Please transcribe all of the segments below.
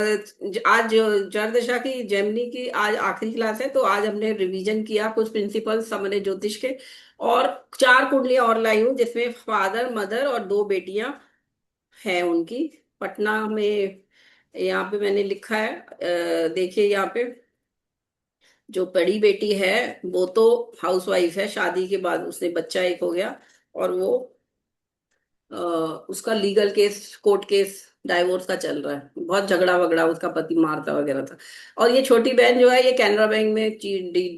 आज जरदशा की जेमिनी की आज आखिरी क्लास है, तो आज हमने रिवीजन किया कुछ प्रिंसिपल्स हमने ज्योतिष के। और चार कुंडलियां और लाई हूँ, जिसमें फादर मदर और दो बेटियां हैं उनकी। पटना में यहाँ पे मैंने लिखा है, देखिए यहाँ पे। जो बड़ी बेटी है वो तो हाउसवाइफ है, शादी के बाद उसने बच्चा एक हो गया। और वो अ, उसका legal case, court case, divorce का चल रहा है। बहुत झगड़ा वगड़ा, उसका पति मारता वगैरह था। और ये छोटी बहन जो है, ये कैनरा बैंक में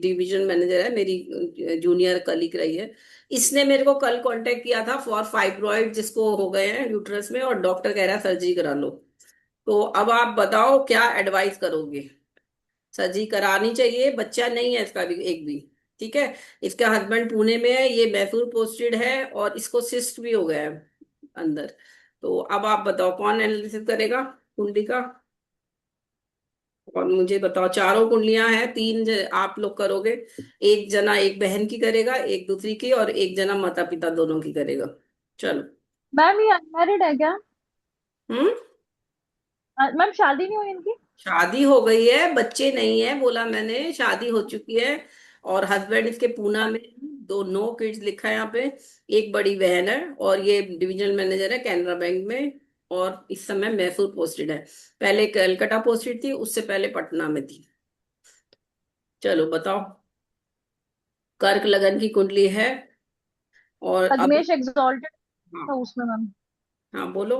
डिवीजन मैनेजर है, मेरी जूनियर कलीग रही है। इसने मेरे को कल कांटेक्ट किया था फॉर फाइब्रॉइड, जिसको हो गए हैं यूट्रस में, और डॉक्टर कह रहा है सर्जरी करा लो। तो अब आप बताओ क्या एडवाइस करोगे। सर्जरी करानी चाहिए, बच्चा नहीं है इसका भी एक भी। ठीक है। इसका हस्बैंड पुणे में है, ये मैसूर पोस्टेड है, और इसको सिस्ट भी हो गया है अंदर। तो अब आप बताओ कौन एनालिसिस करेगा कुंडली का। और मुझे बताओ, चारों कुंडलियां हैं, आप लोग करोगे। एक जना एक बहन की करेगा, एक दूसरी की, और एक जना माता पिता दोनों की करेगा। चलो। मैम ये अनमैरिड है क्या? हम्म। मैम शादी नहीं हुई इनकी? शादी हो गई है, बच्चे नहीं है, बोला मैंने, शादी हो चुकी है। और हस्बैंड इसके पूना में। दो नो किड्स लिखा है यहाँ पे। एक बड़ी बहन है, और ये डिविजनल मैनेजर है कैनरा बैंक में। और इस समय मैसूर पोस्टेड है। पहले कलकत्ता पोस्टेड थी, उससे पहले पटना में थी। चलो बताओ। कर्क लगन की कुंडली है। और अभी। लग्नेश एग्जॉल्टेड हाँ। था उसमें मैम। हाँ बोलो।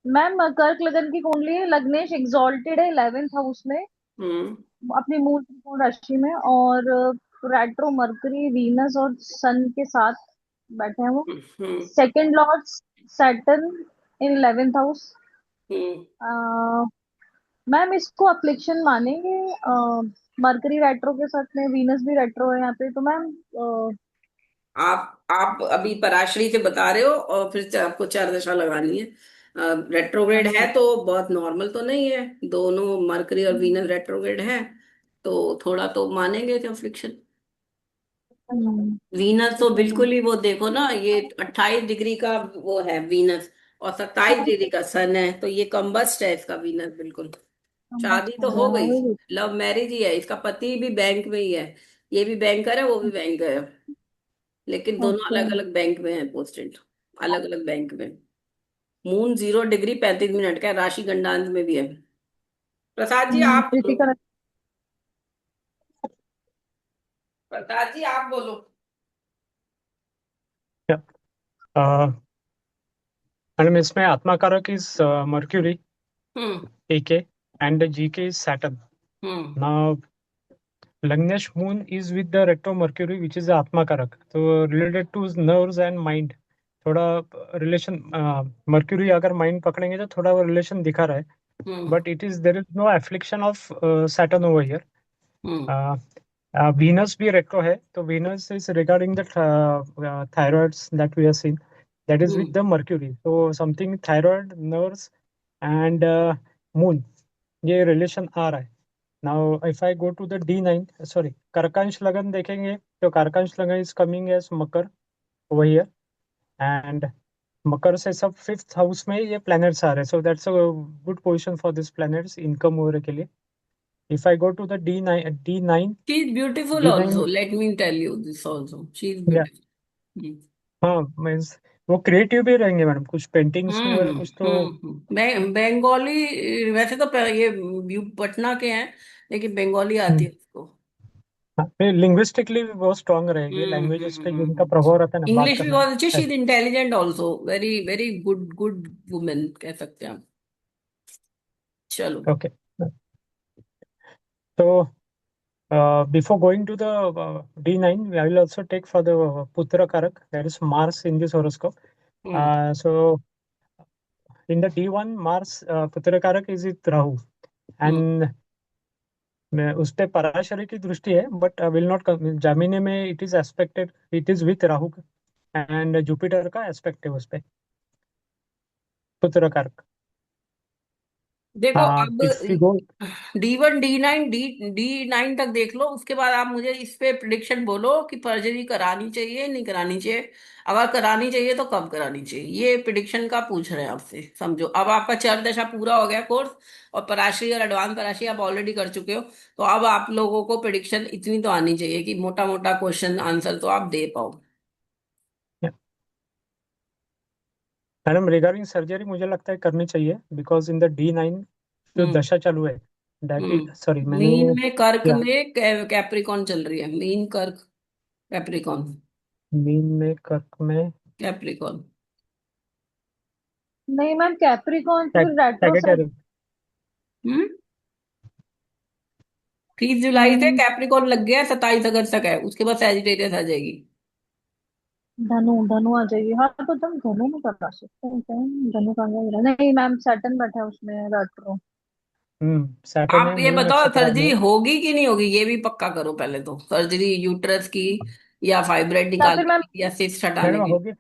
मैम कर्क लगन की कुंडली है, लग्नेश एग्जॉल्टेड है 11th हाउस में, हम्म। अपनी मूल त्रिकोण राशि में। और रेट्रो मरकरी वीनस और सन के साथ बैठे हैं वो। हम्म। सेकंड लॉर्ड सैटर्न इन 11th हाउस। हम्म। मैम इसको अफ्लिक्शन मानेंगे? मरकरी रेट्रो के साथ में वीनस भी रेट्रो है यहाँ पे, तो मैम आप अभी पराश्री से बता रहे हो, और फिर से आपको चार दशा लगानी है। रेट्रोग्रेड है अच्छा। तो बहुत नॉर्मल तो नहीं है। दोनों मरकरी और वीनस रेट्रोग्रेड है। तो थोड़ा तो मानेंगे कंफ्लिक्शन। वीनस तो ठीक है मैम। बिल्कुल ही, वो देखो ना, ये 28 डिग्री का वो है वीनस। और 27 डिग्री का सन है, तो ये कम्बस्ट है इसका वीनस बिल्कुल। बस शादी तो हो हो गया गई। वही। लव मैरिज ही है, इसका पति भी बैंक में ही है। ये भी बैंकर है, वो भी बैंकर है। लेकिन दोनों ओके। अलग अलग बैंक में है पोस्टेड। अलग अलग बैंक में। मून 0 डिग्री 35 मिनट का है, राशि गंडांत में भी है। प्रसाद जी आप बोलो। प्रीतिका। प्रसाद जी आप बोलो। Yeah. And इसमें आत्मा कारक is Mercury, hmm. AK, and GK is Saturn. Hmm. Now, Lagnesh moon is with the retro Mercury, which is the आत्मा कारक. So related to nerves and mind. थोड़ा रिलेशन मर्क्यूरी अगर माइंड पकड़ेंगे तो थोड़ा वो रिलेशन दिखा रहा है. Hmm. But it is there is no affliction of Saturn over here. Hmm. Venus भी रेट्रो है, तो Venus is regarding the thyroids that we are seen, that is with hmm. The Mercury. तो something thyroid, nerves and moon, ये relation आ रहा है. Now if I go to the D9, sorry कर्कांश लगन देखेंगे, तो कर्कांश लगन इज कमिंग एज मकर ओवर हियर. एंड मकर से सब फिफ्थ हाउस में ये प्लैनेट्स आ रहे हैं, so that's a good position for this planets income over के लिए. If I go to the D9, she is beautiful D9. Also, let me tell you this also, she is yeah, beautiful. हाँ means वो creative भी रहेंगे madam, कुछ paintings में हम्म। वगैरह कुछ तो. बंगाली। वैसे तो ये पटना के हैं, लेकिन बंगाली आती है उसको। लिंग्विस्टिकली भी बहुत स्ट्रांग रहेगी, लैंग्वेजेस पे जिनका प्रभाव रहता है ना बात इंग्लिश भी करने में. बहुत अच्छी, she is intelligent also, very very good good women कह सकते हैं हम। चलो। ओके. तो before going to the D9, I will also take for the Putra Karak, that is Mars in this horoscope. Hmm. So in the D1, Mars Putra Karak is with Rahu, hmm. and उस पे पराशरी की दृष्टि है, but will not. जामिने में it is aspected, it is with Rahu, and Jupiter का aspect है उस पे पुत्र कारक. देखो अब if we go, D1 D9 D9 तक देख लो, उसके बाद आप मुझे इस पे प्रिडिक्शन बोलो कि सर्जरी करानी चाहिए नहीं करानी चाहिए। अगर करानी चाहिए तो कब करानी चाहिए, ये प्रिडिक्शन का पूछ रहे हैं आपसे। समझो अब आपका चर दशा पूरा हो गया कोर्स, और पराशरी और एडवांस पराशरी आप ऑलरेडी कर चुके हो। तो अब आप लोगों को प्रिडिक्शन इतनी तो आनी चाहिए कि मोटा मोटा क्वेश्चन आंसर तो आप दे पाओ। मैडम रिगार्डिंग सर्जरी मुझे लगता है करनी चाहिए, बिकॉज इन द D9 जो हम्म। दशा चालू है, दैट इज सॉरी मैंने, मीन में कर्क या में कैप्रिकॉन चल रही है, मीन कर्क कैप्रिकॉन। मीन में, कर्क में कैप्रिकॉन। नहीं मैम, कैप्रिकॉन तो फिर रेट्रो साइड। सैगिटेरियस। हम्म। 30 जुलाई से मीन कैप्रिकॉन लग गया, 27 अगस्त तक है, उसके बाद सैजिटेरियस आ जाएगी। धनु, धनु आ जाएगी। हाँ तो तुम धनु में करा सकते हैं क्या? धनु कहाँ गया? नहीं मैम, सैटर्न बैठा है उसमें रेट्रो। सैटर्न है आप ये मून बताओ नक्षत्र सर्जरी में। होगी कि नहीं होगी, ये भी पक्का करो पहले तो। सर्जरी यूट्रस की, या फाइब्राइड या फिर निकालने मैम, की, या सिस्ट हटाने मैडम की। होगी,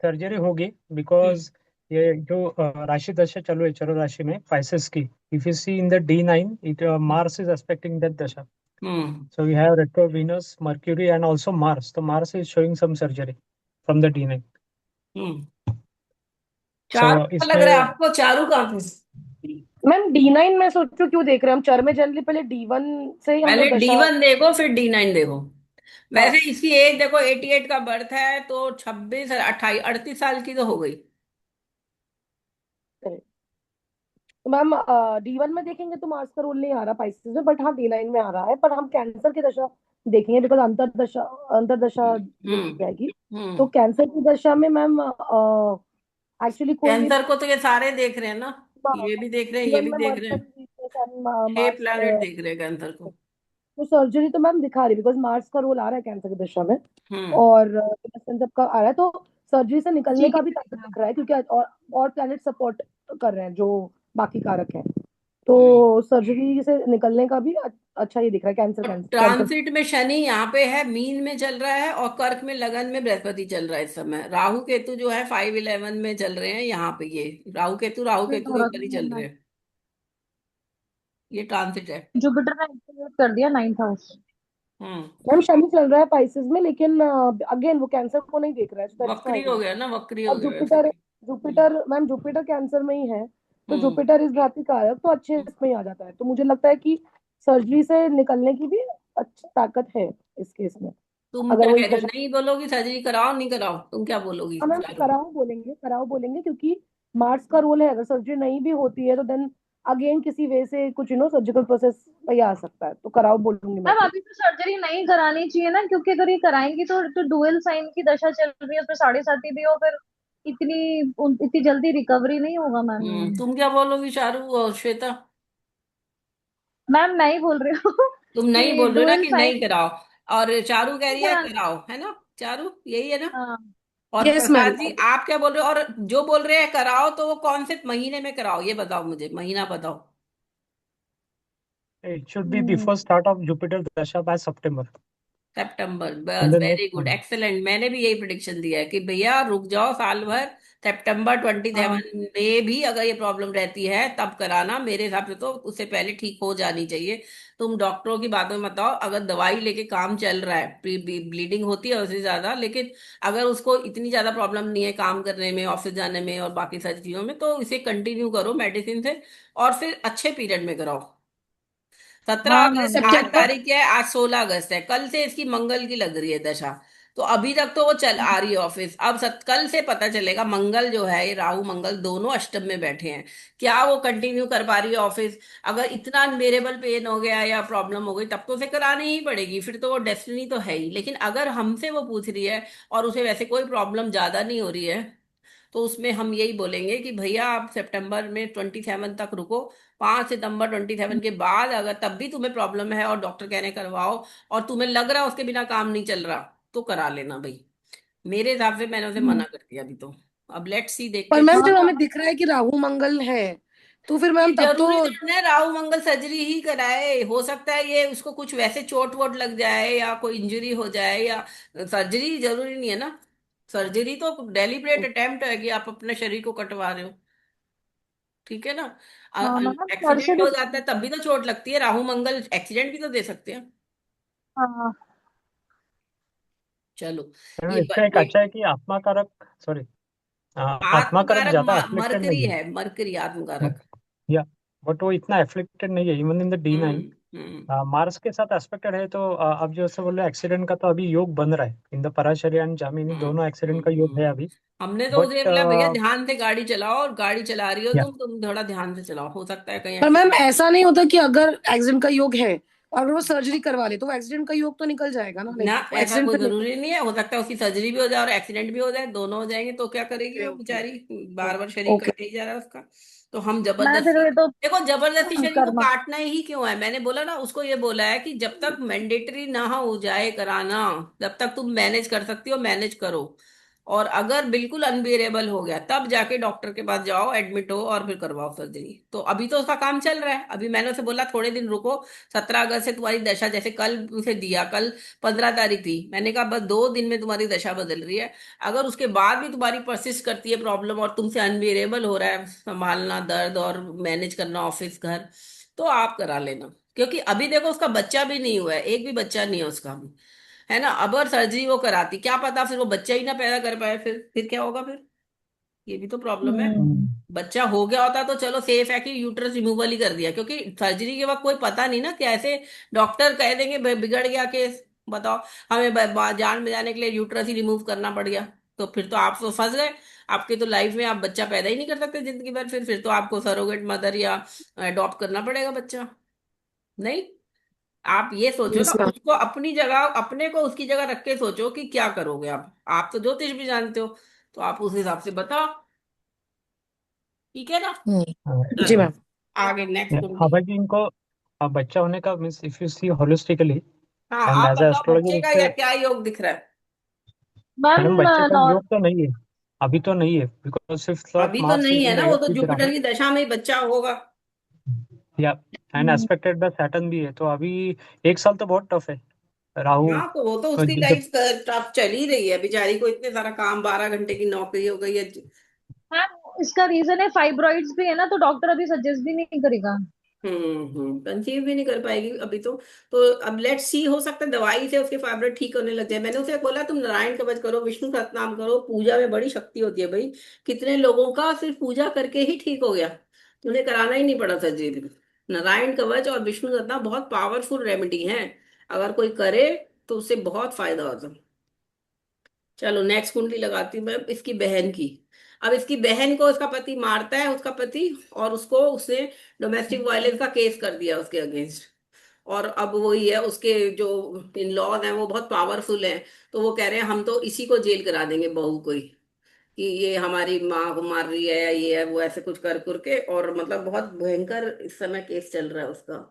सर्जरी होगी, हम्म। बिकॉज ये जो राशि दशा चालू है चरो राशि में पाइसेस की, if you see in the D9 it Mars is expecting that दशा, hmm. so we have retro Venus, Mercury and also Mars. So Mars is showing some surgery from the D9. Hmm. So Charu का लग रहा है इसमें आपको, चारू कहाँ थे? Ma'am D9 में सोचो क्यों देख रहे हैं हम, चर में जनरली पहले D1 से ही हम पहले लोग दशा। D1 देखो फिर D9 देखो। हाँ, वैसे इसकी एज देखो, 88 का बर्थ है, तो 26 28 38 साल की तो हो गई। करेक्ट। तो मैम D1 में देखेंगे तो मार्स का रोल नहीं आ रहा पाइसेस में, बट हाँ D9 में आ रहा है। पर हम कैंसर की दशा देखेंगे बिकॉज अंतरदशा, अंतरदशा देखी हम्म। जाएगी। तो हम्म। कैंसर की दशा में मैम एक्चुअली कोई कैंसर को तो ये सारे देख रहे हैं ना, ये भी देख रहे हैं, ये D1 भी में देख रहे हैं। Mercury Venus and 6 planet Mars. देख रहे हैं कैंसर को। तो सर्जरी तो मैम दिखा रही बिकॉज मार्स का रोल आ रहा है कैंसर की दशा में। हम्म। और सब का आ रहा है, तो सर्जरी से निकलने जी का भी ताकत दिख रहा है क्योंकि और प्लैनेट सपोर्ट कर रहे हैं जो बाकी कारक हैं। हम्म। तो सर्जरी से निकलने का भी अच्छा ही दिख रहा है कैंसर, और कैंसर कैंसर। ट्रांसिट में शनि यहाँ पे है, मीन में चल रहा है, और कर्क में लगन में बृहस्पति चल रहा है इस समय। राहु केतु जो है 5 11 में चल रहे हैं यहाँ पे, ये राहु केतु के ऊपर ही चल रहे हैं। ये ट्रांसिट है। जुपिटर ने एक्टिवेट कर दिया 9th हाउस। हम्म। मैम शनि चल रहा है पाइसेस में, लेकिन अगेन वो कैंसर को नहीं देख रहा है, दैट इज वक्री हो फाइन। गया ना, वक्री हो और गया वैसे जुपिटर, भी। हम्म। जुपिटर मैम जुपिटर कैंसर में ही है। तो हम्म। जुपिटर इस घाती कारक तो अच्छे इसमें ही आ जाता है। तो मुझे लगता है कि सर्जरी से निकलने की भी अच्छी ताकत है इस केस में, तुम अगर क्या वो कह इस रहे हो, दशा। नहीं बोलोगी सर्जरी कराओ नहीं कराओ, तुम क्या बोलोगी हाँ मैम, चारू? कराओ बोलेंगे, कराओ बोलेंगे क्योंकि मार्स का रोल है। अगर सर्जरी नहीं भी होती है तो देन अगेन किसी वे से कुछ सर्जिकल प्रोसेस ये आ सकता है, तो कराओ बोलूंगी मैं मैम तो। अभी तो सर्जरी नहीं करानी चाहिए ना, क्योंकि अगर ये कराएंगी तो डुअल साइन की दशा चल रही है, उसमें 7.5 भी हो, फिर इतनी जल्दी रिकवरी नहीं होगा मैम। तुम क्या बोलोगी चारू और श्वेता? मैम नहीं बोल रही हूँ तुम नहीं कि बोल रहे हो ना डुअल कि साइन नहीं कराओ, और चारू कह नहीं रही है करानी। कराओ, है ना? चारू यही है ना? हाँ। और यस मैम। प्रसाद जी आप क्या बोल रहे हो? और जो बोल रहे हैं कराओ, तो वो कौन से महीने में कराओ, ये बताओ मुझे, महीना बताओ। it should be hmm. before start of Jupiter dasha by September, September, in बस the very next good, one. Excellent. मैंने भी यही प्रिडिक्शन दिया है कि भैया रुक जाओ साल भर। सितंबर ट्वेंटी हाँ सेवन में भी अगर ये प्रॉब्लम रहती है तब कराना, मेरे हिसाब से तो उससे पहले ठीक हो जानी चाहिए। तुम डॉक्टरों की बातों में बताओ, अगर दवाई लेके काम चल रहा है, ब्लीडिंग होती है उससे ज्यादा, लेकिन अगर उसको इतनी ज्यादा प्रॉब्लम नहीं है काम करने में, ऑफिस जाने में और बाकी सारी चीजों में, तो इसे कंटिन्यू करो मेडिसिन से, और फिर अच्छे पीरियड में कराओ। सत्रह हाँ अगस्त मैम। आज सितंबर। तारीख क्या है? आज 16 अगस्त है, कल से इसकी मंगल की लग रही है दशा। तो अभी तक तो वो चल आ रही है ऑफिस, अब कल से पता चलेगा। मंगल जो है, ये राहु मंगल दोनों अष्टम में बैठे हैं, क्या वो कंटिन्यू कर पा रही है ऑफिस? अगर इतना अनबेरेबल पेन हो गया या प्रॉब्लम हो गई, तब तो उसे करानी ही पड़ेगी, फिर तो वो डेस्टिनी तो है ही। लेकिन अगर हमसे वो पूछ रही है और उसे वैसे कोई प्रॉब्लम ज्यादा नहीं हो रही है, तो उसमें हम यही बोलेंगे कि भैया आप सितंबर में 27 तक रुको। 5 सितंबर 27 के बाद अगर तब भी तुम्हें प्रॉब्लम है और डॉक्टर कहने करवाओ, और तुम्हें लग रहा है उसके बिना काम नहीं चल रहा, तो करा लेना भाई। मेरे हिसाब से मैंने उसे मना कर दिया अभी तो। अब लेट्स सी, पर देखते। मैम हाँ जब तो हमें दिख रहा है कि राहु मंगल है, तो फिर ये मैम तब तो। जरूरी तो नहीं है राहु मंगल सर्जरी ही कराए, हो सकता है ये उसको कुछ वैसे चोट वोट लग जाए या कोई इंजरी हो जाए, या सर्जरी जरूरी नहीं है ना। सर्जरी तो डेलिब्रेट अटेम्प्ट है कि आप अपने शरीर को कटवा रहे हो। ठीक है ना। हाँ मैम, सर से एक्सीडेंट भी। हो जाता है तब भी तो चोट लगती है, राहु मंगल एक्सीडेंट भी तो दे सकते हैं। हाँ। चलो। मैडम ये इसका एक ये अच्छा है कि आत्मा कारक, सॉरी, आत्मा कारक आत्मकारक ज्यादा एफ्लिक्टेड मरकरी नहीं है। है, मरकरी आत्मकारक। बट या बट वो इतना एफ्लिक्टेड नहीं है even in the D9। Hmm. Mars के साथ एस्पेक्टेड है, तो अब जो से बोल रहे एक्सीडेंट का तो अभी योग बन रहा है इन द पराशरी एंड जामिनी, हम्म। दोनों एक्सीडेंट का योग है अभी। हमने तो उसे बट बोला भैया ध्यान से गाड़ी चलाओ, और गाड़ी चला रही हो या तुम थोड़ा ध्यान से चलाओ, हो सकता है कहीं पर मैम एक्सीडेंट। ऐसा नहीं होता कि अगर एक्सीडेंट का योग है और अगर वो सर्जरी करवा ले तो वो एक्सीडेंट का योग तो निकल जाएगा ना, ना, लाइक वो ऐसा एक्सीडेंट कोई फिर निकल। जरूरी नहीं है, हो सकता है उसकी सर्जरी भी हो जाए और एक्सीडेंट भी हो जाए, दोनों हो जाएंगे तो क्या करेगी ओके वो ओके बेचारी। बार बार शरीर ओके। कटे ही जा रहा है उसका। तो हम मैं फिर जबरदस्ती, ये तो देखो जबरदस्ती शरीर को कर्मा। काटना ही क्यों है, मैंने बोला ना उसको, ये बोला है कि जब तक मैंडेटरी ना हो जाए कराना, जब तक तुम मैनेज कर सकती हो मैनेज करो। और अगर बिल्कुल अनबियरेबल हो गया तब जाके डॉक्टर के पास जाओ, एडमिट हो और फिर करवाओ सर्जरी। तो अभी तो उसका काम चल रहा है, अभी मैंने उसे बोला थोड़े दिन रुको। 17 अगस्त से तुम्हारी दशा, जैसे कल उसे दिया, कल 15 तारीख थी, मैंने कहा बस 2 दिन में तुम्हारी दशा बदल रही है। अगर उसके बाद भी तुम्हारी परसिस्ट करती है प्रॉब्लम और तुमसे अनबियरेबल हो रहा है संभालना दर्द और मैनेज करना ऑफिस घर, तो आप करा लेना। क्योंकि अभी देखो उसका बच्चा भी नहीं हुआ है, एक भी बच्चा नहीं है उसका अभी, है ना। अब और सर्जरी वो कराती, क्या पता फिर वो बच्चा ही ना पैदा कर पाए, फिर क्या होगा फिर, ये भी तो प्रॉब्लम है। हम्म। बच्चा हो गया होता तो चलो सेफ है कि यूट्रस रिमूवल ही कर दिया, क्योंकि सर्जरी के वक्त कोई पता नहीं ना कैसे, डॉक्टर कह देंगे बिगड़ गया केस, बताओ, हमें जान बचाने के लिए यूट्रस ही रिमूव करना पड़ गया, तो फिर तो आप तो फंस गए। आपके तो लाइफ में आप बच्चा पैदा ही नहीं कर सकते जिंदगी भर, फिर तो आपको सरोगेट मदर या अडॉप्ट करना पड़ेगा बच्चा। नहीं, आप ये सोचो ना, यस मैम। उसको अपनी जगह, अपने को उसकी जगह रख के सोचो कि क्या करोगे आप तो ज्योतिष भी जानते हो, तो आप उस हिसाब से बताओ, ठीक है ना। जी चलो मैम। आगे नेक्स्ट हाँ कुंडली। भाई जी, इनको बच्चा होने का means if you see holistically हाँ एंड आप एज बताओ एस्ट्रोलॉजर बच्चे का इससे, या क्या योग दिख रहा है। मैम मैडम बच्चे का नॉर योग तो नहीं है, अभी तो नहीं है, बिकॉज 6 अभी तो मार्च नहीं इज है इन ना, द वो तो 8th जुपिटर राहु। की दशा में ही बच्चा होगा। या एंड एस्पेक्टेड बाय सैटर्न भी है, तो अभी 1 साल तो बहुत टफ है राहु। हाँ तो वो तो उसकी जब लाइफ टफ चल ही रही है, बेचारी को इतने सारा काम, 12 घंटे की नौकरी हो गई है। मैम, इसका रीजन है फाइब्रॉइड्स भी है ना, तो डॉक्टर अभी सजेस्ट भी नहीं करेगा। कंसीव भी नहीं कर पाएगी अभी तो अब लेट्स सी, हो सकता है दवाई से उसके फाइब्रोइड ठीक होने लग जाए। मैंने उसे बोला तुम नारायण कवच करो, विष्णु सहस्त्रनाम करो, पूजा में बड़ी शक्ति होती है भाई। कितने लोगों का सिर्फ पूजा करके ही ठीक हो गया, उन्हें कराना ही नहीं पड़ा सर्जरी। नारायण कवच और विष्णु सहस्त्रनाम बहुत पावरफुल रेमेडी हैं, अगर कोई करे तो उससे बहुत फायदा होता है। चलो नेक्स्ट कुंडली लगाती हूँ मैं इसकी बहन की। अब इसकी बहन को उसका पति मारता है, उसका पति, और उसको उसने डोमेस्टिक वायलेंस का केस कर दिया उसके अगेंस्ट। और अब वही है, उसके जो इन लॉज हैं वो बहुत पावरफुल हैं, तो वो कह रहे हैं हम तो इसी को जेल करा देंगे बहू को ही, कि ये हमारी माँ को मार रही है या ये है वो, ऐसे कुछ कर करके, और मतलब बहुत भयंकर इस समय केस चल रहा है उसका।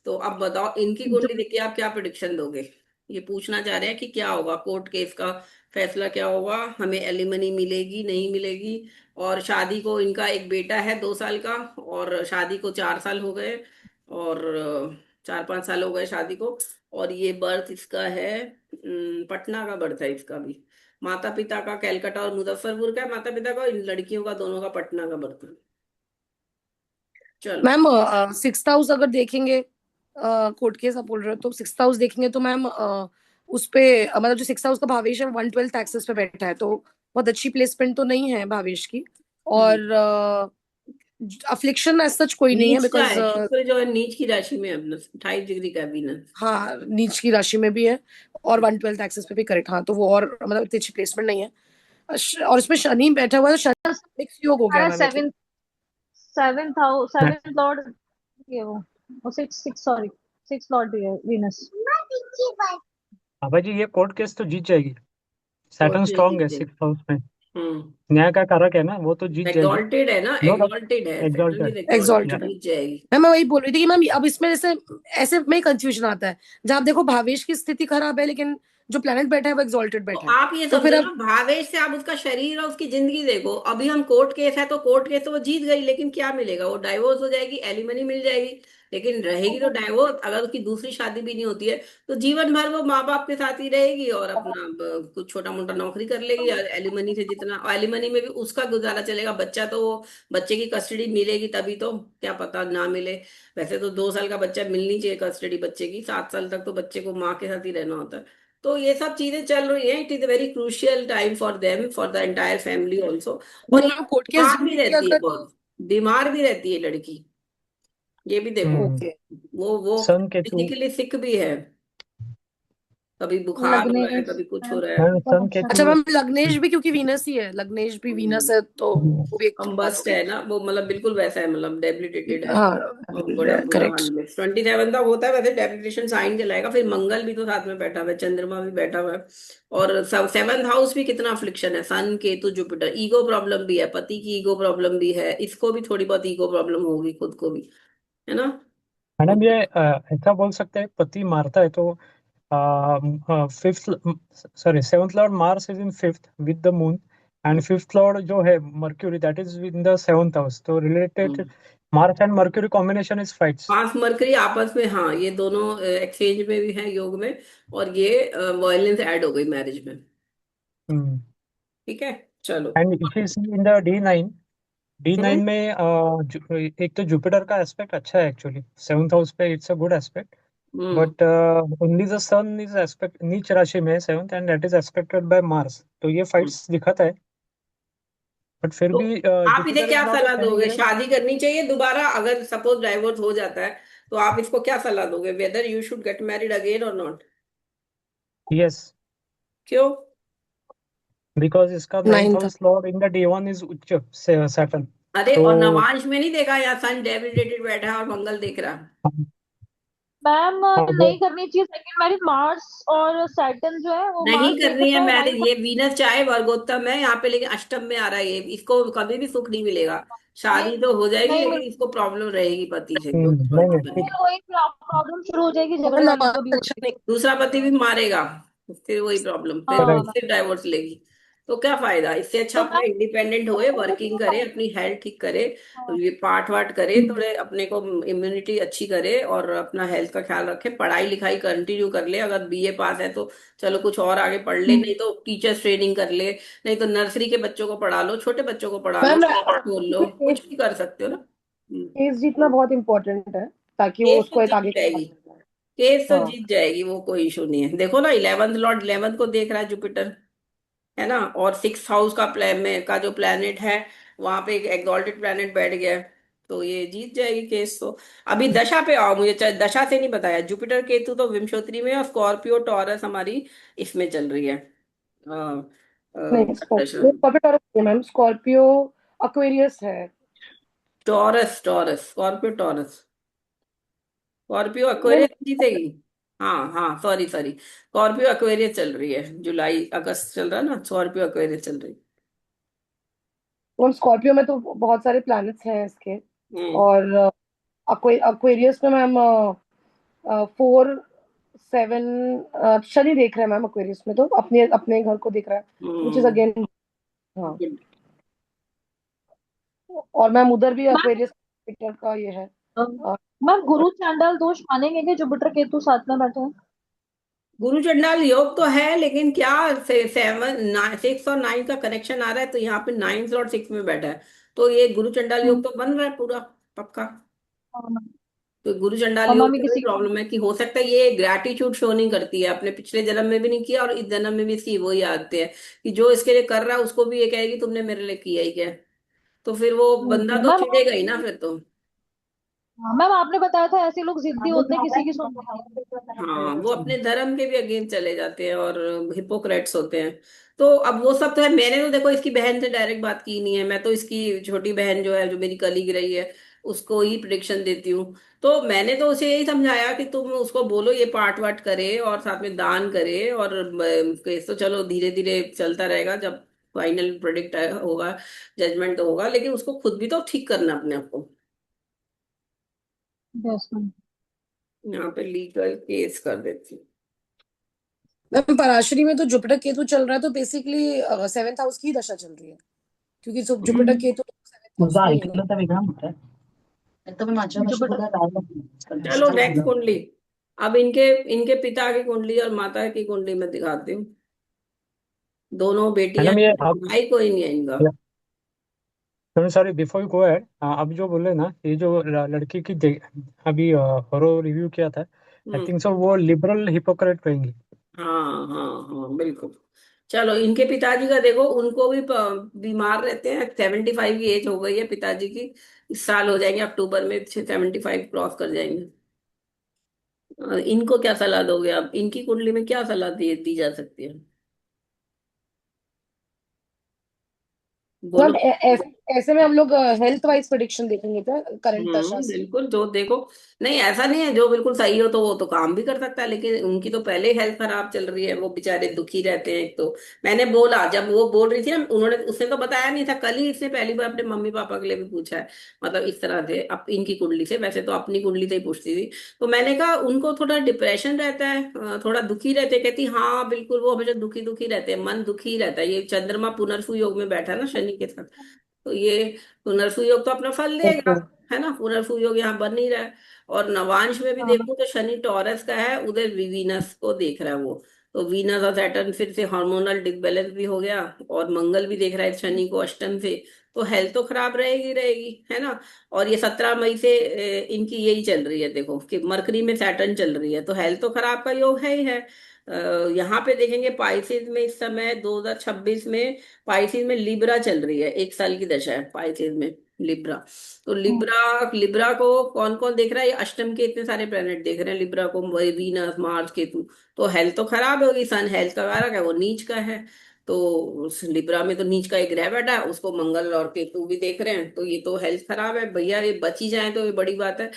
तो अब बताओ इनकी जो कुंडली देख के आप क्या प्रिडिक्शन दोगे। ये पूछना चाह रहे हैं कि क्या होगा, कोर्ट केस का फैसला क्या होगा, हमें एलिमनी मिलेगी नहीं मिलेगी। और शादी को, इनका एक बेटा है 2 साल का, और शादी को 4 साल हो गए, और 4-5 साल हो गए शादी को। और ये बर्थ इसका है, पटना का बर्थ है इसका भी। माता पिता का कैलकाटा और मुजफ्फरपुर का है माता पिता का, और इन लड़कियों का दोनों का पटना का बर्थ है। चलो। मैम सिक्स हाउस अगर देखेंगे, कोर्ट केस आप बोल रहे हो तो सिक्स हाउस देखेंगे तो मैम उस पे मतलब जो सिक्स हाउस का भावेश है 112 एक्सेस पे बैठा है, तो बहुत अच्छी प्लेसमेंट तो नहीं है भावेश की। हम्म। और अफ्लिक्शन एज सच कोई नहीं है नीच का बिकॉज है, शुक्र जो है नीच की राशि में है अपना, 28 डिग्री का वीनस। हाँ नीच की राशि में भी है और 112 एक्सेस पे भी करेक्ट, हाँ तो वो और मतलब इतनी अच्छी प्लेसमेंट नहीं है। और इसमें शनि बैठा हुआ है, तो शनि मिक्स योग हो गया हमारा मैम ये तो। सेवन सेवन लॉर्ड ये वो six six sorry, six Lord है वीनस। हाँ भाई जी, ये कोर्ट केस तो जीत जाएगी। कोर्ट सैटर्न केस स्ट्रांग जीत है जाएगी। 6 हाउस में, हम्म। न्याय का कारक है ना, वो तो जीत जाएगी। एग्जॉल्टेड है ना, नो डाउट, एग्जॉल्टेड है, सैटर्न एग्जॉल्टेड। इज एग्जॉल्टेड, या एग्जॉल्टेड है। जीत जाएगी। मैं वही बोल रही थी कि मैम अब इसमें जैसे ऐसे में कंफ्यूजन आता है जब आप देखो भावेश की स्थिति खराब है लेकिन जो प्लेनेट बैठा है वो एग्जॉल्टेड तो बैठा है। आप ये तो फिर समझो ना, अब भावेश से आप उसका शरीर और उसकी जिंदगी देखो। अभी हम कोर्ट केस है तो कोर्ट केस तो वो जीत गई, लेकिन क्या मिलेगा, वो डाइवोर्स हो जाएगी, एलिमनी मिल जाएगी, लेकिन रहेगी तो डाइवोर्स, अगर उसकी दूसरी शादी भी नहीं होती है तो जीवन भर वो माँ बाप के साथ ही रहेगी और अपना कुछ छोटा मोटा नौकरी कर लेगी, या एलिमनी से जितना, एलिमनी में भी उसका गुजारा चलेगा। बच्चा तो वो, बच्चे की कस्टडी मिलेगी तभी तो, क्या पता ना मिले। वैसे तो 2 साल का बच्चा मिलनी चाहिए कस्टडी बच्चे की, 7 साल तक तो बच्चे को माँ के साथ ही रहना होता है। तो ये सब चीजें चल रही हैं। It is a very crucial time for them, for the entire family also. और ये मैम कोर्ट केस बीमार भी जीतेंगे रहती है अगर। बहुत, बीमार भी रहती है लड़की, ये भी देखो। हम्म। ओके। वो सन केतु। फिजिकली सिक भी है, कभी बुखार हो रहा है, लग्नेश कभी कुछ है, हो रहा है। मैम बहुत सन अच्छा अच्छा केतु। है। मैम, लग्नेश भी क्योंकि वीनस ही है, लग्नेश भी वीनस है तो वो भी एक हम बात बस्ट होगी। है ना वो, मतलब बिल्कुल वैसा है, मतलब डेबिलिटेटेड है। हाँ और बड़ा बुरा हाल करेक्ट। में 27 तक होता है वैसे डेबिलिटेशन साइन चलाएगा। फिर मंगल भी तो साथ में बैठा हुआ है, चंद्रमा भी बैठा हुआ है। और सब 7th हाउस भी कितना अफ्लिक्शन है, सन केतु जुपिटर, ईगो प्रॉब्लम भी है, पति की ईगो प्रॉब्लम भी है, इसको भी थोड़ी बहुत ईगो प्रॉब्लम होगी, खुद को भी, है ना। मैडम ये ऐसा बोल सकते हैं पति मारता है तो fifth, sorry, seventh lord Mars is in fifth with the moon, and fifth lord जो है Mercury that is in the seventh house, तो related Mars and Mercury combination is fights. Mars Mercury आपस में, हाँ ये दोनों एक्सचेंज में भी है, योग में। और ये वायलेंस ऐड हो गई मैरिज में। ठीक है, चलो। And if you see in the D9, D9 hmm में एक तो जुपिटर का एस्पेक्ट अच्छा है एक्चुअली, सेवंथ हाउस पे it's a good aspect, hmm but only the sun is aspect नीच राशि में seventh, and that is aspected by Mars, तो ये हम्म। फाइट्स दिखाता है। बट फिर तो भी आप इसे जुपिटर इज क्या नॉट अ सलाह दोगे, कैंडिडेट। शादी करनी चाहिए दोबारा अगर सपोज डाइवोर्स हो जाता है, तो आप इसको क्या सलाह दोगे, whether you should get married again और नॉट? यस, क्यों? बिकॉज इसका ninth ninth. House Lord in the D1 is उच्च सैटर्न। अरे, तो और नवांश में नहीं देखा, या सन डेबिलिटेटेड बैठा है और मंगल देख रहा है। मैम हाँ, नहीं करनी चाहिए सेकंड मैरिज। मार्स और सैटर्न जो है वो, नहीं मार्स देख करनी है रहा है मैरिज, 9th। ये वीनस चाहे वर्गोत्तम है यहाँ पे, लेकिन अष्टम में आ रहा है ये, इसको कभी भी सुख नहीं मिलेगा। नहीं शादी तो हो जाएगी नहीं लेकिन मिल इसको प्रॉब्लम रहेगी पति से, जो नहीं नहीं पति ठीक। बनेगा। वही प्रॉब्लम शुरू हो जाएगी, और झगड़े वाली नमाज जो भी हो अच्छा रही नहीं। दूसरा पति भी मारेगा, फिर वही प्रॉब्लम, है। फिर हाँ। राइट। फिर डाइवोर्स लेगी। तो क्या फायदा, इससे अच्छा तो अपना मैम, इंडिपेंडेंट होए, वर्किंग करे, अपनी हेल्थ ठीक करे, हाँ, ये पाठ वाठ करे, थोड़े अपने को इम्यूनिटी अच्छी करे और अपना हेल्थ का ख्याल रखे, पढ़ाई लिखाई कंटिन्यू कर ले। अगर BA पास है तो चलो कुछ और आगे पढ़ ले, नहीं तो टीचर्स ट्रेनिंग कर ले, नहीं तो नर्सरी के बच्चों को पढ़ा लो, छोटे बच्चों को पढ़ा लो, मैम बोल लो, कुछ भी कर सकते हो ना। केस जीतना बहुत इम्पोर्टेंट है ताकि वो केस तो उसको एक जीत आगे जाएगी, केस तो हाँ। जीत जाएगी, वो कोई इशू नहीं है। देखो ना, 11th लॉर्ड 11th को देख रहा है जुपिटर, है ना। और 6th हाउस का प्लान में का जो प्लैनेट है, वहां पे एक एग्जॉल्टेड प्लैनेट बैठ गया है, तो ये जीत जाएगी केस तो। अभी दशा पे आओ, मुझे दशा से नहीं बताया। जुपिटर केतु तो विंशोत्तरी में, और स्कॉर्पियो टॉरस हमारी इसमें चल रही है। नहीं, दशा स्कॉर्पियो टॉरस है मैम, स्कॉर्पियो अक्वेरियस है। Taurus, taurus Scorpio taurus, Scorpio नहीं, एक्वेरियस जीतेगी। हाँ हाँ, सॉरी सॉरी, स्कॉर्पियो एक्वेरियस चल रही है, जुलाई अगस्त चल रहा है ना, स्कॉर्पियो एक्वेरियस चल रही मैम स्कॉर्पियो में तो बहुत सारे प्लैनेट्स हैं इसके। है। और अक्वेरियस में मैम 4 7 शनि देख रहा है मैम, अक्वेरियस में तो अपने अपने घर को देख रहा है, विच इज हम्म। अगेन। हाँ, और मैम उधर भी मैम अक्वेरियस का ये है। अ, मैम गुरु चांडाल दोष मानेंगे कि जुपिटर केतु साथ में बैठे हैं? गुरु चंडाल योग तो है, लेकिन क्या 6 और 9 का कनेक्शन आ रहा है, तो यहाँ पे 9th लॉर्ड 6 में बैठा है, तो ये गुरु चंडाल योग हम्म, तो बन रहा है पूरा, पक्का। हाँ, मैम। तो गुरु चंडाल और योग मम्मी से वही किसी प्रॉब्लम है कि हो सकता है ये ग्रैटिट्यूड शो नहीं करती है, अपने पिछले जन्म में भी नहीं किया और इस जन्म में भी इसकी वही आदतें हैं कि जो इसके लिए कर रहा है उसको भी ये कहेगी तुमने मेरे लिए किया ही क्या है? तो फिर वो बंदा तो मैम, चिढ़ेगा ही ना फिर तो। हाँ, मैम आपने बताया था ऐसे लोग जिद्दी होते हैं, किसी की सुनते नहीं। हाँ, वो अपने धर्म के भी अगेंस्ट चले जाते हैं और हिपोक्रेट्स होते हैं। तो अब वो सब तो है, मैंने तो देखो इसकी बहन से डायरेक्ट बात की नहीं है, मैं तो इसकी छोटी बहन जो है, जो मेरी कलीग रही है, उसको ही प्रिडिक्शन देती हूँ। तो मैंने तो उसे यही समझाया कि तुम उसको बोलो ये पाठ वाट करे और साथ में दान करे, और केस तो चलो धीरे धीरे चलता रहेगा, जब फाइनल प्रोडिक्ट होगा, जजमेंट तो होगा, लेकिन उसको खुद भी तो ठीक करना अपने आप को। Yes ma'am. यहाँ पे लीगल केस कर देती हूँ। मैम पराशरी में तो जुपिटर केतु चल रहा है, तो बेसिकली 7th हाउस की ही दशा चल रही है, क्योंकि जुपिटर केतु 7th हाउस तुमचा में ही है। ऐकलं तर वेगळा म्हणताय. चलो नेक्स्ट कुंडली। अब इनके इनके पिता की कुंडली और माता की कुंडली में दिखाती हूँ। दोनों बेटियां मैडम ये हैं, आप, भाई कोई नहीं है इनका। Sorry before you go ahead, अभी जो बोले ना, ये जो लड़की की अभी हॉरो रिव्यू किया था, आई हम्म। थिंक सो वो लिबरल हिपोक्रेट कहेंगी। हाँ हाँ हाँ बिल्कुल। चलो इनके पिताजी का देखो, उनको भी बीमार रहते हैं, 75 की एज हो गई है पिताजी की। इस साल हो जाएंगे अक्टूबर में, 75 क्रॉस कर जाएंगे। इनको क्या सलाह दोगे आप? इनकी कुंडली में क्या सलाह दी जा सकती है? बोलो। मैम ऐसे में हम लोग हेल्थ वाइज प्रिडिक्शन देखेंगे क्या करंट दशा से? बिल्कुल, जो देखो। नहीं, ऐसा नहीं है जो बिल्कुल सही हो तो वो तो काम भी कर सकता है, लेकिन उनकी तो पहले हेल्थ खराब चल रही है, वो बेचारे दुखी रहते हैं एक तो। मैंने बोला, जब वो बोल रही थी ना, उन्होंने उसने तो बताया नहीं था, कल ही इसने पहली बार अपने मम्मी पापा के लिए भी पूछा है। मतलब इस तरह से अब इनकी कुंडली से, वैसे तो अपनी कुंडली से ही पूछती थी। तो मैंने कहा उनको थोड़ा डिप्रेशन रहता है, थोड़ा दुखी रहते हैं। कहती हाँ बिल्कुल, वो हमेशा दुखी दुखी रहते हैं, मन दुखी रहता है। ये चंद्रमा पुनर्सु योग में बैठा है ना शनि के साथ, तो ये पुनर्सु योग तो अपना फल देगा, ओके। है ना। पुनर्सु योग यहाँ बन नहीं रहा है। और नवांश में भी हाँ। देखूं तो शनि टॉरस का है, उधर वीनस को देख रहा है वो। तो वीनस और सैटर्न फिर से हार्मोनल डिसबैलेंस भी हो गया, और मंगल भी देख रहा है शनि को अष्टम से। तो हेल्थ तो खराब रहेगी रहेगी, है ना। और ये 17 मई से इनकी यही चल रही है, देखो कि मरकरी में सैटर्न चल रही है, तो हेल्थ तो खराब का योग है ही है। यहाँ पे देखेंगे पाइसेस में इस समय 2026 में, पाइसेस में लिब्रा चल रही है, 1 साल की दशा है पाइसेस में लिब्रा। तो हम्म। लिब्रा लिब्रा को कौन कौन देख रहा है? ये अष्टम के इतने सारे प्लेनेट देख रहे हैं लिब्रा को, वीनस मार्स केतु। तो हेल्थ तो खराब होगी, सन हेल्थ का कारक है, वो नीच का है। तो उस लिब्रा में तो नीच का एक ग्रह बैठा है, उसको मंगल और केतु भी देख रहे हैं, तो ये तो हेल्थ खराब है भैया। ये बच ही जाए तो ये बड़ी बात है।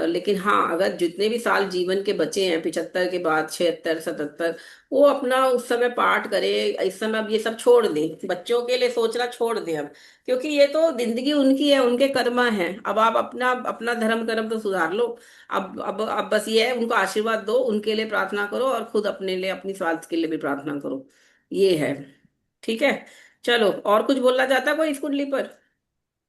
लेकिन हाँ, अगर जितने भी साल जीवन के बचे हैं 75 के बाद, 76 77, वो अपना उस समय पाठ करे। इस समय अब ये सब छोड़ दें, बच्चों के लिए सोचना छोड़ दें अब। क्योंकि ये तो जिंदगी उनकी है, उनके कर्मा है। अब आप अपना अपना धर्म कर्म तो सुधार लो। अब बस ये है, उनको आशीर्वाद दो, उनके लिए प्रार्थना करो, और खुद अपने लिए, अपनी स्वास्थ्य के लिए भी प्रार्थना करो। ये है। ठीक है। चलो, और कुछ बोलना चाहता है कोई इस कुंडली पर?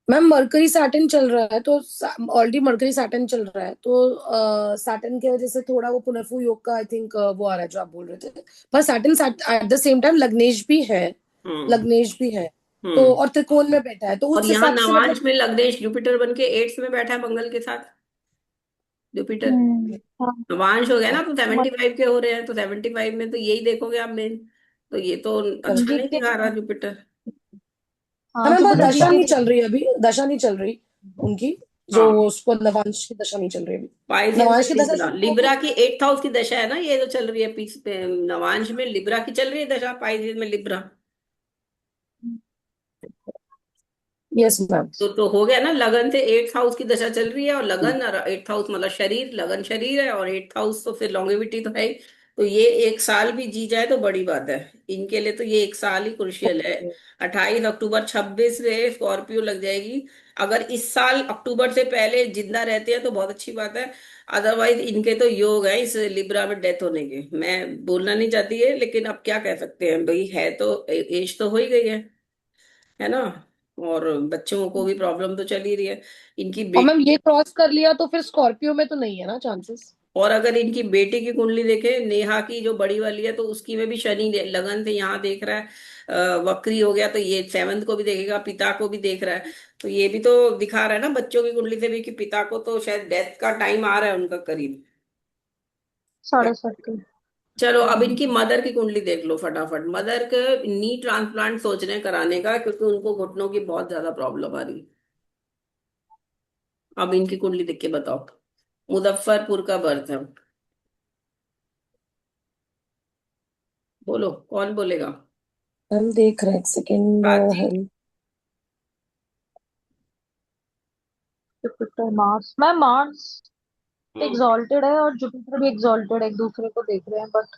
मैम मरकरी सैटर्न चल रहा है, तो ऑलरेडी मरकरी सैटर्न चल रहा है, तो सैटर्न की वजह से थोड़ा वो पुनर्फू योग का आई थिंक वो आ रहा है जो आप बोल रहे थे। पर Saturn at the same time लग्नेश भी है। हम्म। लग्नेश भी है। तो हम्म। और त्रिकोण में बैठा है, तो और उस यहाँ हिसाब से मतलब। नवांश में लग्नेश जुपिटर बन के 8th में बैठा है मंगल के साथ, जुपिटर। हाँ। नवांश हो गया ना, तो 75 के हो रहे हैं, तो 75 में तो यही देखोगे आप मेन। तो ये तो अच्छा नहीं जीके। दिखा रहा जुपिटर। हाँ हाँ, मैम, पर जुपिटर दशा जीके नहीं की। चल रही अभी, दशा नहीं चल रही उनकी। जो हाँ, उसको नवांश की दशा नहीं चल रही अभी। पाइसेस नवांश में की दशा लिब्रा, से लिब्रा की 8th हाउस की दशा है ना, ये जो चल रही है पीस पे, नवांश में लिब्रा की चल रही है दशा, पाइसेस में लिब्रा। Yes ma'am. तो हो गया ना, लगन से 8th हाउस की दशा चल रही है, और लगन और 8th हाउस मतलब शरीर, लगन शरीर है, और 8th हाउस तो फिर लॉन्गेविटी तो है ही। तो ये 1 साल भी जी जाए तो बड़ी बात है इनके लिए, तो ये 1 साल ही क्रुशियल है। 28 अक्टूबर 26 से स्कॉर्पियो लग जाएगी। अगर इस साल अक्टूबर से पहले जिंदा रहते हैं तो बहुत अच्छी बात है। अदरवाइज इनके तो योग है इस लिब्रा में डेथ होने के। मैं बोलना नहीं चाहती है, लेकिन अब क्या कह सकते हैं भाई, है तो एज तो हो ही गई है ना। और बच्चों को भी प्रॉब्लम तो चल ही रही है। इनकी और मैम बेटी, ये क्रॉस कर लिया तो फिर स्कॉर्पियो में तो नहीं है ना चांसेस? और अगर इनकी बेटी की कुंडली देखे, नेहा की जो बड़ी वाली है, तो उसकी में भी शनि लगन से यहाँ देख रहा है, वक्री हो गया, तो ये 7th को भी देखेगा, पिता को भी देख रहा है। तो ये भी तो दिखा रहा है ना बच्चों की कुंडली से भी, कि पिता को तो शायद डेथ का टाइम आ रहा है उनका करीब। 7.5 की। चलो अब इनकी मदर की कुंडली देख लो फटाफट। मदर के नी ट्रांसप्लांट सोच रहे हैं कराने का, क्योंकि उनको घुटनों की बहुत ज्यादा प्रॉब्लम आ रही है। अब इनकी कुंडली देख के बताओ। मुजफ्फरपुर का बर्थ है। बोलो, कौन बोलेगा? हम देख रहे हैं, एक सेकेंड। प्राची। जुपिटर मार्स, मैं मार्स हम्म। एग्जॉल्टेड है और जुपिटर भी एग्जॉल्टेड है, एक दूसरे को देख रहे हैं, बट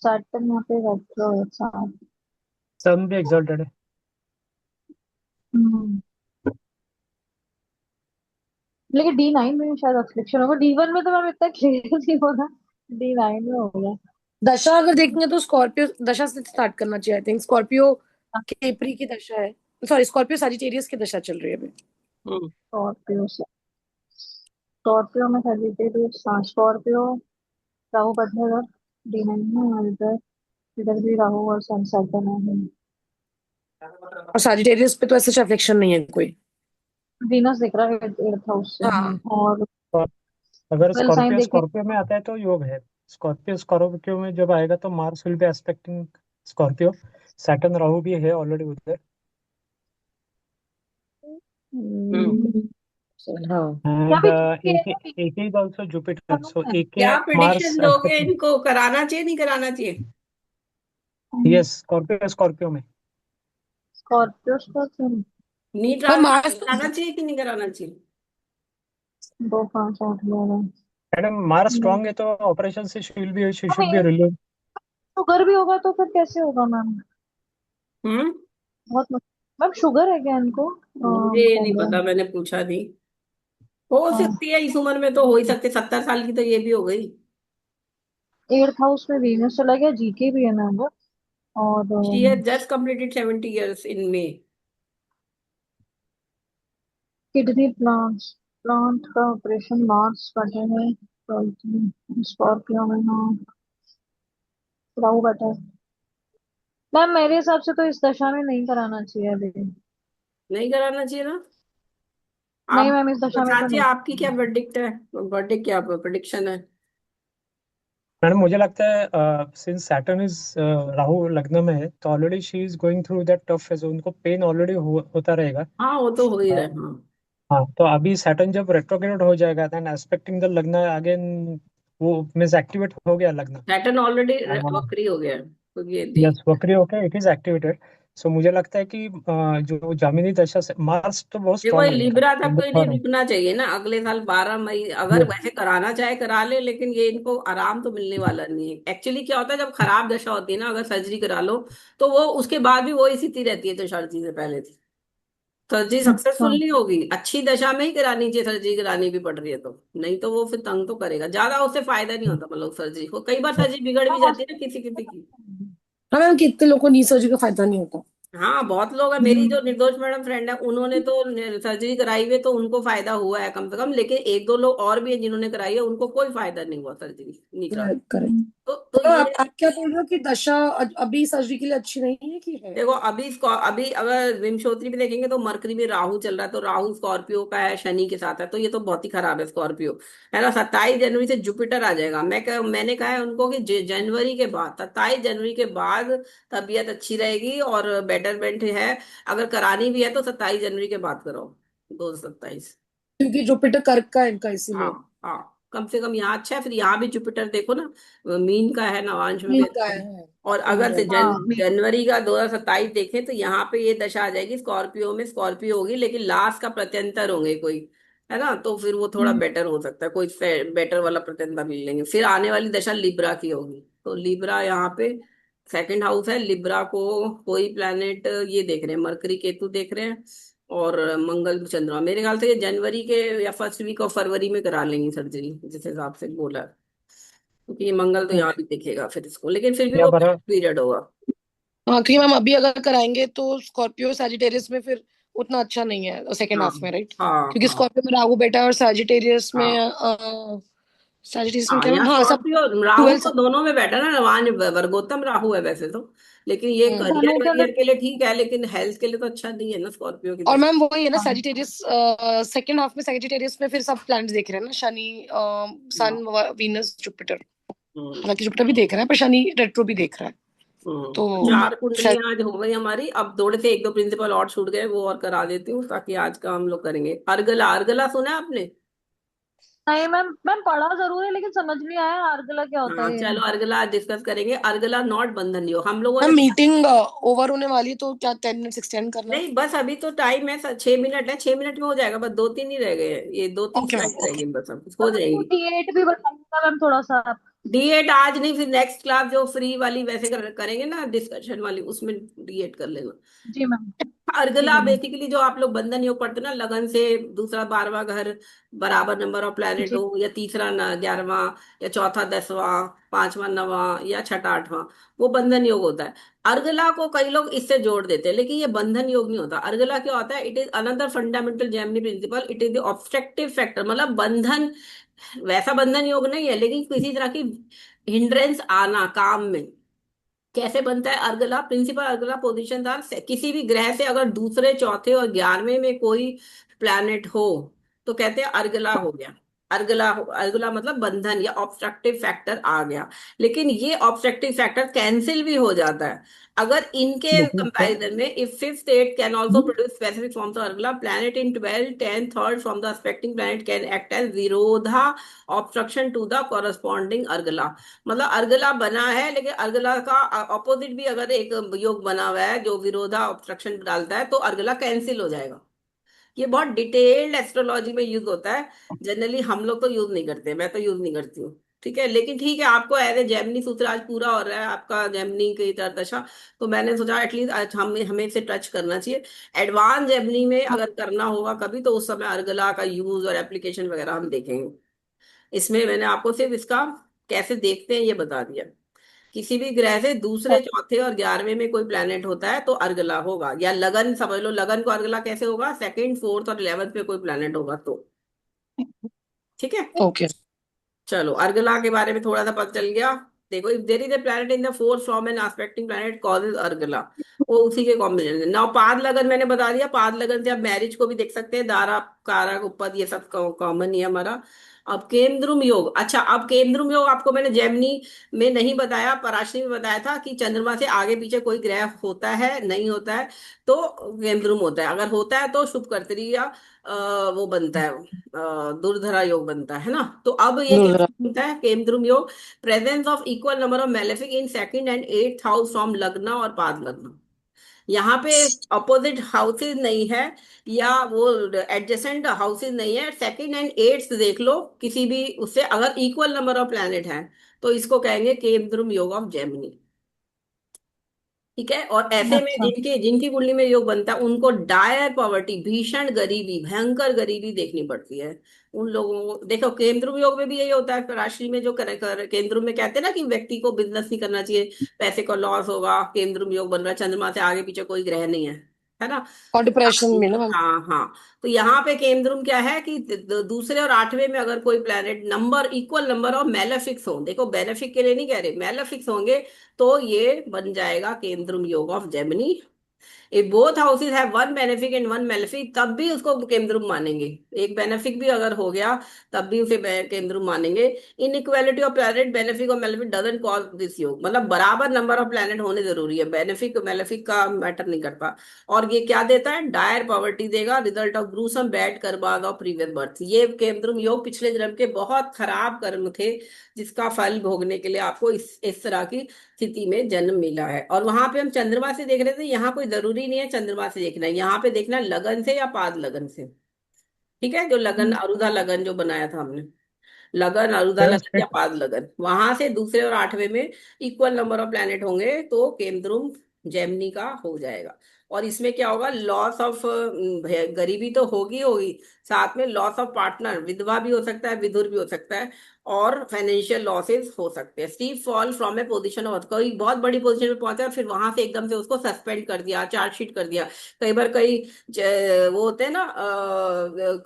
सैटर्न यहाँ पे रेट्रो है शायद। सन भी एक्सल्टेड है। हम्म। लेकिन D9 में शायद अफ्लिक्शन होगा, D1 में तो मैं इतना क्लियर नहीं होगा, D9 में हो गया। दशा अगर देखेंगे तो स्कॉर्पियो दशा से स्टार्ट करना चाहिए आई थिंक। स्कॉर्पियो केपरी की दशा है, सॉरी स्कॉर्पियो सजिटेरियस की दशा चल रही है अभी। हम्म स्कॉर्पियो से, स्कॉर्पियो में सेजिटेरियस, हाँ स्कॉर्पियो, राहु बदले इधर, D9 में और इधर भी राहु और सन सैटर्न है। और सैजिटेरियस पे तो ऐसे अफेक्शन नहीं है कोई। वीनस दिख रहा है 8th हाउस से। हाँ और और अगर वेल साइन स्कॉर्पियो देखे, स्कॉर्पियो में आता है तो योग है। स्कॉर्पियो स्कॉर्पियो में जब आएगा तो Mars will be expecting Scorpio. Saturn Rahu भी है ऑलरेडी उधर। हम्म हाँ। क्या एंड भी है ना, AK is also Jupiter, दोनों so में। AK क्या Mars प्रिडिक्शन दोगे aspect. इनको, कराना चाहिए नहीं कराना चाहिए? Yes, स्कॉर्पियो स्कॉर्पियो में। स्कॉर्पियो स्कॉर्पियो, नी पर ट्रांसफर मार्स कराना चाहिए कि नहीं कराना चाहिए? 2 5 8 11। मैडम मार्स स्ट्रांग है तो ऑपरेशन से she should be relieve. Sugar भी होगा तो फिर कैसे होगा मैम? हम्म बहुत मैम शुगर है क्या इनको? मुझे ये नहीं पहले पता, मैंने पूछा नहीं। हो सकती है इस उम्र में, तो हो ही सकते, 70 साल की तो ये भी हो गई। 8th हाउस में वीनस चला गया, जीके भी है मैम वो। और she has just completed 70 years in may. Kidney plant, plant का ऑपरेशन मार्च का है। स्कॉर्पियो में हाँ, राहु बैठा है। मैम मेरे हिसाब से तो इस दशा में नहीं कराना चाहिए अभी। नहीं कराना चाहिए ना? नहीं आप मैम इस दशा में तो चाची, नहीं। आपकी क्या वर्डिक्ट है? वर्डिक्ट क्या प्रोडिक्शन है? मैडम मुझे लगता है सिंस सैटर्न इज राहु लग्न में है तो already she is going through that tough phase, उनको पेन ऑलरेडी होता रहेगा। हाँ वो तो हो ही अ, रहा है, हाँ। हाँ तो अभी सैटर्न जब रेट्रोग्रेड हो जाएगा देन एस्पेक्टिंग द लग्न अगेन, वो मीन्स एक्टिवेट हो गया लग्न। सैटर्न ऑलरेडी वक्री हो गया है, तो ये देख। यस वक्री होके इट इज एक्टिवेटेड। सो मुझे लगता है कि जो जामिनी दशा से मार्स तो बहुत देखो ये स्ट्रांग रहेगा लिब्रा तक इन द तो इन्हें थर्ड हाउस। रुकना चाहिए ना, अगले साल 12 मई, अगर वैसे कराना चाहे करा ले, लेकिन ये इनको आराम तो मिलने वाला नहीं है। एक्चुअली क्या होता है, जब खराब दशा होती है ना, अगर सर्जरी करा लो तो वो उसके बाद भी वही स्थिति रहती है जो सर्जरी से पहले थी। सर्जरी अच्छा। सक्सेसफुल नहीं होगी, अच्छी दशा में ही करानी चाहिए, सर्जरी करानी भी पड़ रही है तो। नहीं तो वो फिर तंग तो करेगा ज्यादा, उससे फायदा नहीं होता, मतलब सर्जरी को कई बार सर्जरी बिगड़ भी जाती है ना किसी किसी की। हाँ मैम, कितने लोगों को नी सर्जरी का फायदा नहीं होता। हाँ बहुत लोग हैं, मेरी जो निर्दोष मैडम फ्रेंड है, उन्होंने तो सर्जरी कराई हुई है, तो उनको फायदा हुआ है कम से कम। लेकिन एक दो लोग और भी हैं जिन्होंने कराई है, उनको कोई फायदा नहीं हुआ सर्जरी निकला। Correct correct. तो तो ये आप क्या बोल रहे हो कि दशा अभी सर्जरी के लिए अच्छी नहीं है कि है? देखो, अभी अगर विमशोत्री में देखेंगे तो मरकरी में राहु चल रहा है, तो राहु स्कॉर्पियो का है, शनि के साथ है, तो ये तो बहुत ही खराब है स्कॉर्पियो। है ना? 27 जनवरी से जुपिटर आ जाएगा। मैंने कहा है उनको कि जनवरी के बाद, 27 जनवरी के बाद तबीयत अच्छी रहेगी और बेटरमेंट है। अगर करानी भी है तो 27 जनवरी के बाद कराओ, 2 27। क्योंकि जुपिटर कर्क का है इनका, हाँ इसीलिए। हाँ, कम से कम यहाँ अच्छा है, फिर यहाँ भी जुपिटर देखो ना, मीन का है, नवांश में भी मीन का अच्छा है। है। और अगर से समझा। हाँ जनवरी का 2027 देखें तो यहाँ पे ये दशा आ जाएगी, स्कॉर्पियो में स्कॉर्पियो होगी, लेकिन लास्ट का प्रत्यंतर होंगे कोई, है ना? तो फिर वो थोड़ा बेटर हो सकता है, कोई बेटर वाला प्रत्यंतर मिल लेंगे। फिर आने वाली दशा लिब्रा की होगी, तो लिब्रा यहाँ पे सेकंड हाउस है। लिब्रा को कोई प्लैनेट ये देख रहे हैं, मरकरी केतु देख रहे हैं, और मंगल चंद्रमा। मेरे ख्याल से ये जनवरी के या फर्स्ट वीक ऑफ फरवरी में करा लेंगी सर्जरी, जिस हिसाब से बोला है। क्योंकि ये मंगल तो यहाँ भी दिखेगा फिर इसको, लेकिन फिर भी या वो बरा पीरियड होगा। हाँ, क्योंकि मैम अभी अगर कराएंगे तो स्कॉर्पियो सैजिटेरियस में फिर उतना अच्छा नहीं है सेकेंड हाँ हाफ में, राइट? हाँ क्योंकि हाँ स्कॉर्पियो में राहु बेटा है और सैजिटेरियस में हाँ सैजिटेरियस में हाँ, क्या यहाँ मैम, हाँ सब स्कॉर्पियो राहु ट्वेल्थ। तो दोनों में बैठा ना, रवान वर्गोत्तम राहु है वैसे तो। लेकिन ये करियर सन के वरियर अंदर। के लिए ठीक है, लेकिन हेल्थ के लिए तो अच्छा नहीं है ना स्कॉर्पियो की और दशा। मैम वही है ना, हाँ सैजिटेरियस सेकेंड हाफ में सैजिटेरियस में फिर सब प्लैनेट्स देख रहे हैं ना, शनि, हाँ, सन, वीनस, जुपिटर। हम्म हालांकि जुपिटर भी देख रहा है पर शनि रेट्रो भी देख रहा है। तो तो 4 कुंडलियां शायद। आज हो गई हमारी। अब थोड़े से एक दो प्रिंसिपल और छूट गए, वो और करा देती हूँ, ताकि आज का हम लोग करेंगे। अर्गला, अर्गला सुना है आपने? नहीं मैम, मैम पढ़ा जरूर है लेकिन समझ नहीं आया आर्गला क्या होता हाँ है ये। चलो, अर्गला आज डिस्कस करेंगे। अर्गला नॉट बंधन योग हम लोगों ने। मैम मीटिंग ओवर होने वाली है तो क्या 10 मिनट एक्सटेंड करना है? नहीं बस अभी तो टाइम है, 6 मिनट है, 6 मिनट में हो जाएगा, बस 2 3 ही रह गए हैं, ये 2 3 ओके मैम, स्लाइड रह ओके। गई, बस अब हो तो जाएगी। D8 भी बताइएगा मैम थोड़ा सा आप। D8 आज नहीं, फिर नेक्स्ट क्लास जो फ्री वाली वैसे करेंगे ना, डिस्कशन वाली, उसमें D8 कर लेना। जी मैम। अर्गला जी बेसिकली जो आप लोग बंधन योग पढ़ते हैं ना, लगन से दूसरा 12वां घर, बराबर नंबर ऑफ प्लैनेट जी हो, या तीसरा 11वां, या चौथा 10वां, पांचवा 9वां, या छठा 8वां, वो बंधन योग होता है। अर्गला को कई लोग इससे जोड़ देते हैं, लेकिन ये बंधन योग नहीं होता। अर्गला क्या होता है? It is another fundamental Jaimini principle, it is the obstructive factor, मतलब बंधन, वैसा बंधन योग नहीं है, लेकिन किसी तरह की हिंड्रेंस आना काम में। कैसे बनता है अर्गला? प्रिंसिपल अर्गला पोजीशनदार किसी भी ग्रह से अगर दूसरे, चौथे और 11वें में कोई प्लैनेट हो तो कहते हैं अर्गला हो गया। अर्गला मतलब बंधन या ऑब्स्ट्रक्टिव फैक्टर आ गया। लेकिन ये ऑब्स्ट्रक्टिव फैक्टर कैंसिल भी हो जाता है अगर इनके लेकिन क्या कंपैरिजन में, if fifth state can also produce specific forms of अर्गला, planet in 12 10 third from the aspecting planet can act as विरोधा ऑब्स्ट्रक्शन टू द कॉरस्पॉन्डिंग अर्गला। मतलब अर्गला बना है, लेकिन अर्गला का ऑपोजिट भी अगर एक योग बना हुआ है जो विरोधा ऑब्स्ट्रक्शन डालता है, तो अर्गला कैंसिल हो जाएगा। ये बहुत डिटेल्ड एस्ट्रोलॉजी में यूज होता है। जनरली हम लोग तो यूज नहीं करते, मैं तो यूज नहीं करती हूँ। ठीक है, लेकिन ठीक है, आपको एज ए जेमिनी सूत्र आज पूरा हो रहा है आपका, जेमिनी की दशा, तो मैंने सोचा एटलीस्ट आज हमें हमें से टच करना चाहिए। एडवांस जेमिनी में अगर करना होगा कभी, तो उस समय अर्गला का यूज और एप्लीकेशन वगैरह हम देखेंगे। इसमें मैंने आपको सिर्फ इसका कैसे देखते हैं ये बता दिया। किसी भी ग्रह से दूसरे, चौथे और 11वें में कोई प्लैनेट होता है तो अर्गला होगा, या लगन समझ लो, लगन को अर्गला कैसे होगा? सेकंड, फोर्थ और 11th पे कोई प्लैनेट होगा तो। ठीक है, ओके। चलो अर्गला के बारे में थोड़ा सा पता चल गया। देखो, if there is a planet in the fourth from an aspecting planet causes अर्गला, वो उसी के कॉम्बिनेशन। नाउ पाद लगन मैंने बता दिया, पाद लगन से आप मैरिज को भी देख सकते हैं, दारा, कारक, उपपद, ये सब कॉमन ही है हमारा। अब केंद्रुम योग, अच्छा, अब केंद्रुम योग आपको मैंने जेमिनी में नहीं बताया, पराशरी में बताया था कि चंद्रमा से आगे पीछे कोई ग्रह होता है, नहीं होता है तो केंद्रुम होता है। अगर होता है तो शुभ कर्तरी या वो बनता है, दुर्धरा योग बनता है ना। तो अब ये दूसरा। कैसे बनता है केंद्रुम योग? Presence of equal number of malefic in second and eighth house from लग्न और पाद लग्न। यहाँ पे अपोजिट हाउसेज नहीं है, या वो एडजेसेंट हाउसेज नहीं है, सेकंड एंड एट्थ देख लो किसी भी उससे, अगर इक्वल नंबर ऑफ प्लैनेट है तो इसको कहेंगे केंद्रुम योग ऑफ जेमिनी। ठीक है, और ऐसे में अच्छा जिनके जिनकी कुंडली में योग बनता है उनको डायर पॉवर्टी, भीषण गरीबी, भयंकर गरीबी देखनी पड़ती है। उन लोगों को देखो, केंद्र योग में भी यही होता है, राशि में जो केंद्र में कहते हैं ना कि व्यक्ति को बिजनेस नहीं करना चाहिए, पैसे का लॉस होगा, केंद्र योग बन रहा है, चंद्रमा से आगे पीछे कोई ग्रह नहीं है ना। और डिप्रेशन में ना मैम। हाँ हाँ, तो यहाँ पे केंद्रुम क्या है कि दूसरे और 8वें में अगर कोई planet number, equal number of malefics हो, देखो बेनेफिक के लिए नहीं कह रहे, मेलेफिक्स होंगे तो ये बन जाएगा केंद्रुम योग of Gemini. If both houses have one benefic and one malefic, तब भी उसको केंद्रुम मानेंगे। एक बेनिफिक भी अगर हो गया तब भी उसे केंद्रुम मानेंगे। इनइक्वालिटी ऑफ प्लैनेट बेनिफिक और मेलेफिक डजंट कॉज दिस योग, मतलब बराबर नंबर ऑफ प्लैनेट होने जरूरी है, बेनिफिक मेलेफिक का मैटर नहीं करता। और ये क्या देता है? डायर पॉवर्टी देगा, result of gruesome bad karmas of previous birth. ये केंद्रुम योग पिछले जन्म के बहुत खराब कर्म थे, जिसका फल भोगने के लिए आपको इस तरह की स्थिति में जन्म मिला है। और वहां पे हम चंद्रमा से देख रहे थे, यहाँ कोई जरूरी नहीं है चंद्रमा से देखना है, यहाँ पे देखना है लगन से या पाद लगन से। ठीक है, जो लगन, अरुधा लगन जो बनाया था हमने, लगन, अरुधा सेवन लगन या स्टेट पाद लगन, वहां से दूसरे और 8वें में इक्वल नंबर ऑफ प्लैनेट होंगे तो केंद्रुम जेमिनी का हो जाएगा। और इसमें क्या होगा? लॉस ऑफ, गरीबी तो होगी होगी, साथ में लॉस ऑफ पार्टनर, विधवा भी हो सकता है, विधुर भी हो सकता है, और फाइनेंशियल लॉसेस हो सकते हैं। Steep fall from A position of, कोई बहुत बड़ी पोजीशन पे पहुंचा और फिर वहां से एकदम से उसको सस्पेंड कर दिया, चार्जशीट कर दिया। कई बार कई वो होते हैं ना,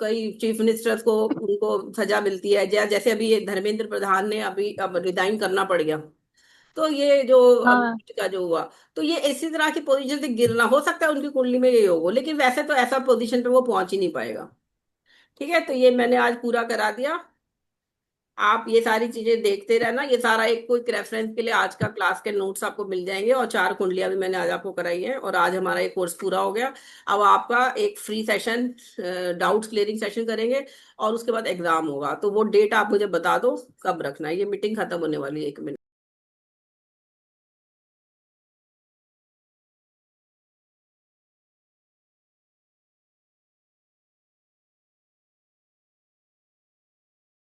कई चीफ मिनिस्टर्स को उनको सजा मिलती है, जैसे अभी ये धर्मेंद्र प्रधान ने अभी अब रिजाइन करना पड़ गया, तो ये जो हाँ अभी का जो हुआ, तो ये इसी तरह की पोजीशन से गिरना हो सकता है, उनकी कुंडली में ये योग हो, लेकिन वैसे तो ऐसा पोजीशन पे वो पहुंच ही नहीं पाएगा। ठीक है, तो ये मैंने आज पूरा करा दिया। आप ये सारी चीजें देखते रहना, ये सारा एक क्विक रेफरेंस के लिए आज का क्लास के नोट्स आपको मिल जाएंगे, और 4 कुंडलियां भी मैंने आज आपको कराई है, और आज हमारा ये कोर्स पूरा हो गया। अब आपका एक free session, doubts clearing session करेंगे, और उसके बाद एग्जाम होगा, तो वो डेट आप मुझे बता दो कब रखना है। ये मीटिंग खत्म होने वाली है, 1 मिनट।